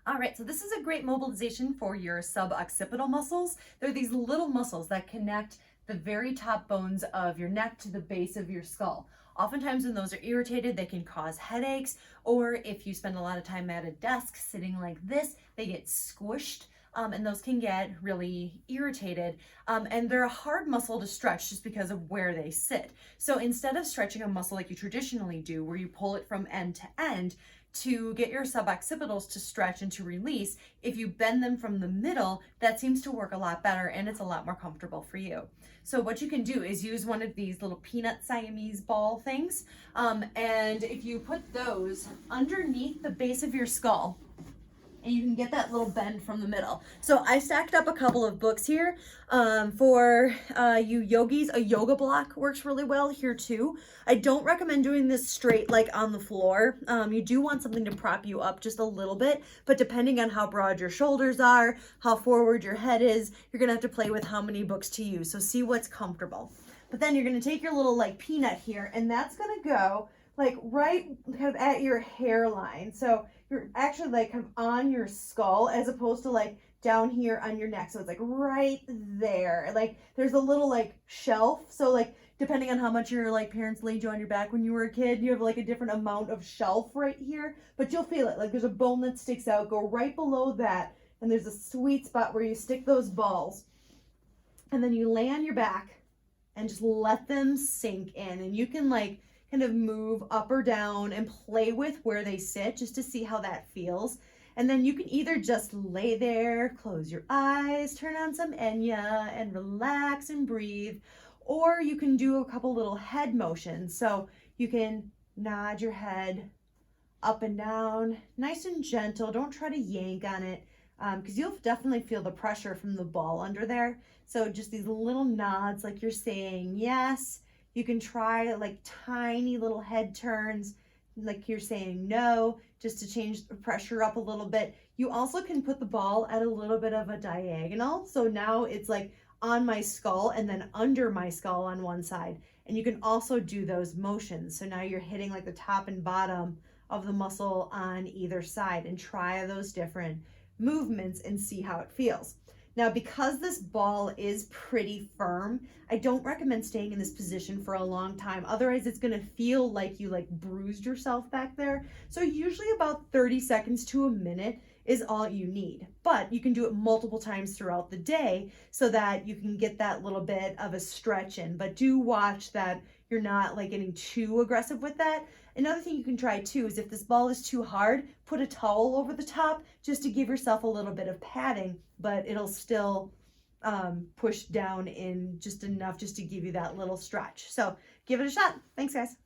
All right, so this is a great mobilization for your suboccipital muscles. They're these little muscles that connect the very top bones of your neck to the base of your skull. Oftentimes when those are irritated, they can cause headaches, or if you spend a lot of time at a desk sitting like this, they get squished. And those can get really irritated. And they're a hard muscle to stretch just because of where they sit. So instead of stretching a muscle like you traditionally do, where you pull it from end to end, to get your suboccipitals to stretch and to release, if you bend them from the middle, that seems to work a lot better and it's a lot more comfortable for you. So what you can do is use one of these little peanut Siamese ball things, and if you put those underneath the base of your skull, and you can get that little bend from the middle. So I stacked up a couple of books here for you yogis. A yoga block works really well here too. I don't recommend doing this straight like on the floor. You do want something to prop you up just a little bit, but depending on how broad your shoulders are, how forward your head is, you're gonna have to play with how many books to use. So see what's comfortable. But then you're gonna take your little like peanut here, and that's gonna go like right kind of at your hairline. So you're actually like kind of on your skull as opposed to like down here on your neck. So it's like right there. Like there's a little like shelf. So like depending on how much your like parents laid you on your back when you were a kid, you have like a different amount of shelf right here, but you'll feel it. Like there's a bone that sticks out. Go right below that. And there's a sweet spot where you stick those balls. And then you lay on your back and just let them sink in. And you can like kind of move up or down and play with where they sit just to see how that feels. And then you can either just lay there, close your eyes, turn on some Enya and relax and breathe, or you can do a couple little head motions. So you can nod your head up and down, nice and gentle. Don't try to yank on it because you'll definitely feel the pressure from the ball under there. So just these little nods like you're saying yes. You can try like tiny little head turns, like you're saying no, just to change the pressure up a little bit. You also can put the ball at a little bit of a diagonal. So now it's like on my skull and then under my skull on one side. And you can also do those motions. So now you're hitting like the top and bottom of the muscle on either side, and try those different movements and see how it feels. Now, because this ball is pretty firm, I don't recommend staying in this position for a long time. Otherwise, it's gonna feel like you like bruised yourself back there. So usually about 30 seconds to a minute is all you need. But you can do it multiple times throughout the day so that you can get that little bit of a stretch in. But do watch that you're not like getting too aggressive with that. Another thing you can try too is if this ball is too hard, put a towel over the top just to give yourself a little bit of padding, but it'll still push down in just enough just to give you that little stretch. So give it a shot. Thanks, guys.